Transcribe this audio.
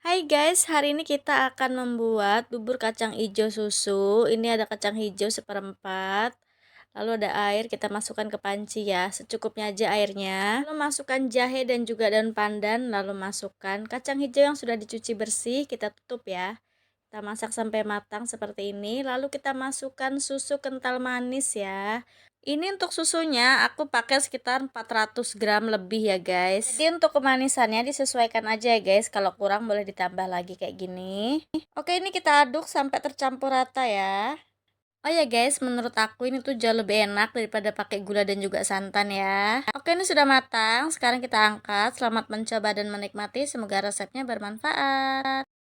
Hai guys, hari ini kita akan membuat bubur kacang hijau susu. Ini ada kacang hijau seperempat. Lalu ada air, kita masukkan ke panci ya, secukupnya aja airnya. Lalu masukkan jahe dan juga daun pandan, lalu masukkan kacang hijau yang sudah dicuci bersih, kita tutup ya. Kita masak sampai matang seperti ini, lalu kita masukkan susu kental manis ya. Ini untuk susunya aku pakai sekitar 400 gram lebih ya guys. Jadi untuk kemanisannya disesuaikan aja ya guys. Kalau kurang boleh ditambah lagi kayak gini. Oke, ini kita aduk sampai tercampur rata ya. Oh ya guys, menurut aku ini tuh jauh lebih enak daripada pakai gula dan juga santan ya. Oke, ini sudah matang. Sekarang kita angkat. Selamat mencoba dan menikmati. Semoga resepnya bermanfaat.